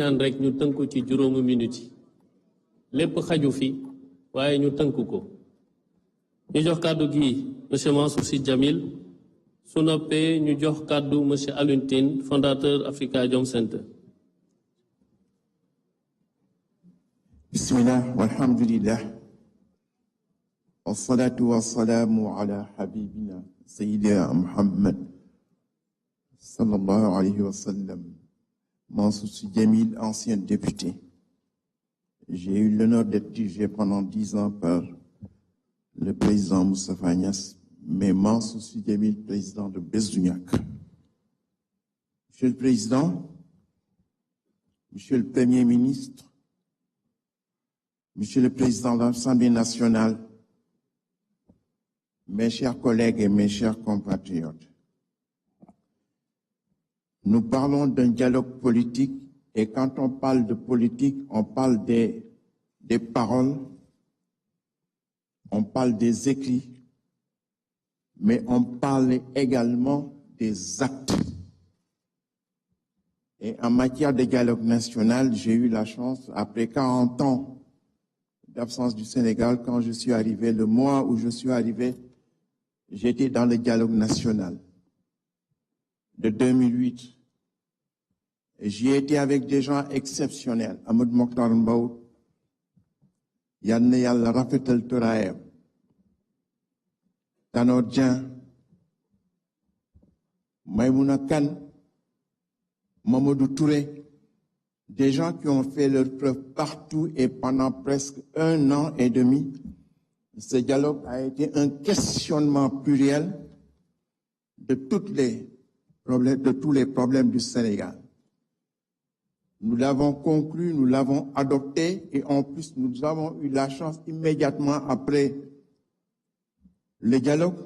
ñaan rek ñu tënku ci juróomi minute yi lépp xaju fi waaye ñu tënku ko ñu jox kàddu gi monsieur Mansour Sy Djamil su noppee ñu jox kàddu monsieur Alioune Tine fondateur Afrikajom Center. Bismillah walhamdulillah wassalatu wassalamu ala habibina sayyidina Muhammad sallallahu alayhi wa sallam. Mansour Sy Djamil, ancien député. J'ai eu l'honneur d'être dirigé pendant 10 ans par le président Moustapha Niasse, mais Mansour Sy Djamil, président de Bës du Ñakk. Monsieur le Président, Monsieur le Premier ministre, Monsieur le Président de l'Assemblée nationale, mes chers collègues et mes chers compatriotes, nous parlons d'un dialogue politique et quand on parle de politique, on parle des paroles, on parle des écrits, mais on parle également des actes. Et en matière de dialogue national, j'ai eu la chance, après 40 ans d'absence du Sénégal, quand je suis arrivé, le mois où je suis arrivé, j'étais dans le dialogue national de 2008. J'y ai été avec des gens exceptionnels. Amadou Mokhtar Mbow, yal na Yàlla rafetal turaayam, Tanor Dieng, Maïmouna Kane, Mamadou Touré, des gens qui ont fait leur preuve partout et pendant presque 1 an et demi. Ce dialogue a été un questionnement pluriel de tous les problèmes du Sénégal. Nous l'avons conclu, nous l'avons adopté et en plus nous avons eu la chance immédiatement après le dialogue.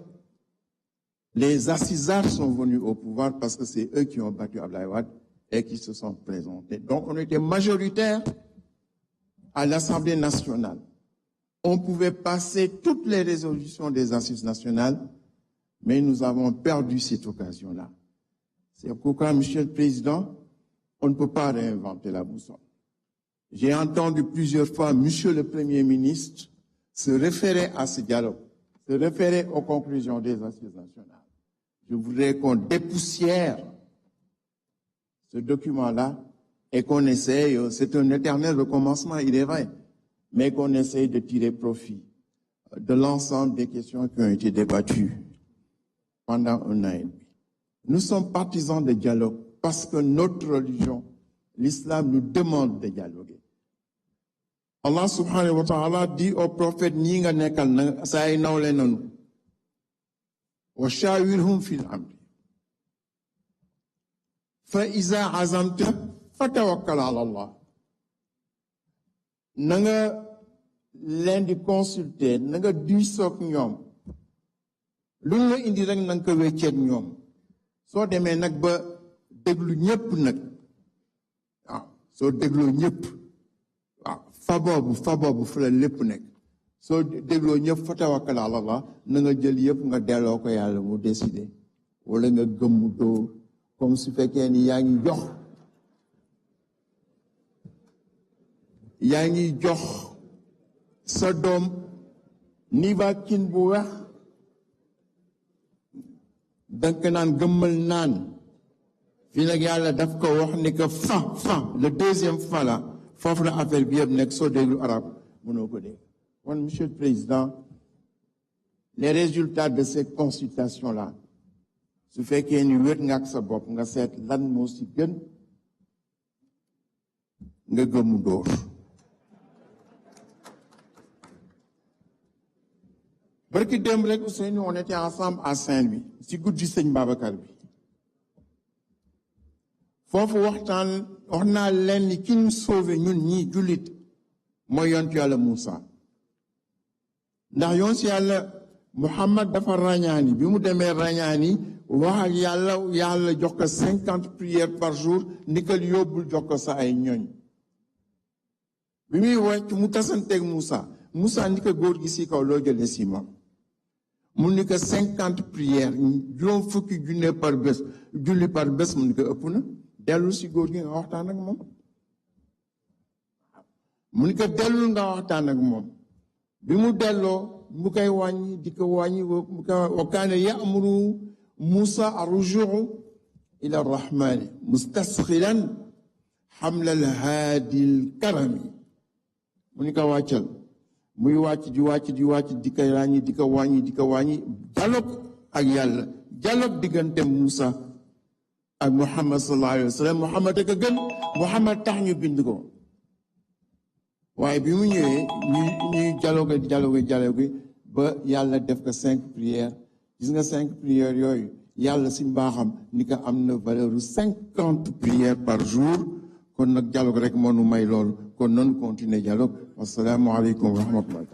Les assisards sont venus au pouvoir parce que c'est eux qui ont battu Abdoulaye Wade et qui se sont présentés. Donc on était majoritaire à l'Assemblée nationale. On pouvait passer toutes les résolutions des assises nationales, mais nous avons perdu cette occasion-là. C'est pourquoi, Monsieur le Président, on ne peut pas réinventer la boussole. J'ai entendu plusieurs fois Monsieur le Premier ministre se référer à ce dialogue, se référer aux conclusions des assises nationales. Je voudrais qu'on dépoussière ce document-là et qu'on essaye, c'est un éternel recommencement, il est vrai, mais qu'on essaye de tirer profit de l'ensemble des questions qui ont été débattues pendant 1 an et demi. Nous sommes partisans de dialogue parce que notre religion, l'islam, nous demande de dialoguer. Allah subhanahu wa ta'ala dit au prophète, ñi nga nekkal na say nawle nanu wa shawirhum fil amri fa iza azamta fatawakkal ala Allah. Na nga leen di consulter, na nga diisoog ñoom, lu nga indi rek na nga ko wecceeg ñoom. Soo demee nag ba déglu ñëpp nag waaw soo dégloo ñëpp waaw fa boobu fa la lépp nekk soo dégloo ñëpp fa tawakkal ala Allah na nga jël yëpp nga delloo ko yàlla mu décider wala nga gëmmu dóor comme su fekkee ni yaa ngi jox sa doom nivaquine bu weex danga naan gëmmal naan fii nag yàlla daf ko wax ni que fa le deuxième fa la foofu la affaire bi yëpp nekk soo déglu arab mënoo ko dégg. Kon Monsieur le Président, les résultats de ces consultations là su fekkee ni wér nga ak sa bopp nga seet lan moo si gën nga gëmmu dóor. Barki démb rek Ousseynou on était ensemble à Saint-Louis si guddi Sëñ Babacar bi foofu wax naa leen ni ki ñu sauvé ñun ñii jullit mooy yontu Yàlla Moussa ndax yontu Yàlla Muhammad dafa ràññaani bi mu demee ràññaani wax ak yàlla jox ko 50 prières par jour ndigal yóbbul jox ko sa ay ñoñ bi muy wàcc mu tasanteeg Moussa ni ko góor gi si kaw loo jëlee si moom mu ni ko 50 prières juróom fukki junne par bés julli par bés mu ni ko ëpp na dellu si góor gi nga waxtaan ak moom mu ni ko dellul nga waxtaan ak moom bi mu delloo mu koy wàññi di ko wàññi wa kaana ya'muru Moussa ar-rujuu ila ar-rahmani mustasxilan xamla al-haadi al-karami mu ni ko wàccal muy wàcc di wàcc di wàcc di ko wàññi di ko wàññi di ko wàññi dialogue ak yàlla dialogue diggante Moussa ak Muhammad sallallahu alayhi wa sallam Muhammad ak a gën Muhammad tax ñu bind ko waaye bi mu ñëwee ñuy dialogue ba yàlla def ko 5 prières gis nga 5 prières yooyu yàlla si mbaaxam ni ko am na valeur 50 prières par jour kon nag dialogue rek moo nu may loolu kon noonu continuer dialogue assalaamu aleykum wa rahmatullahi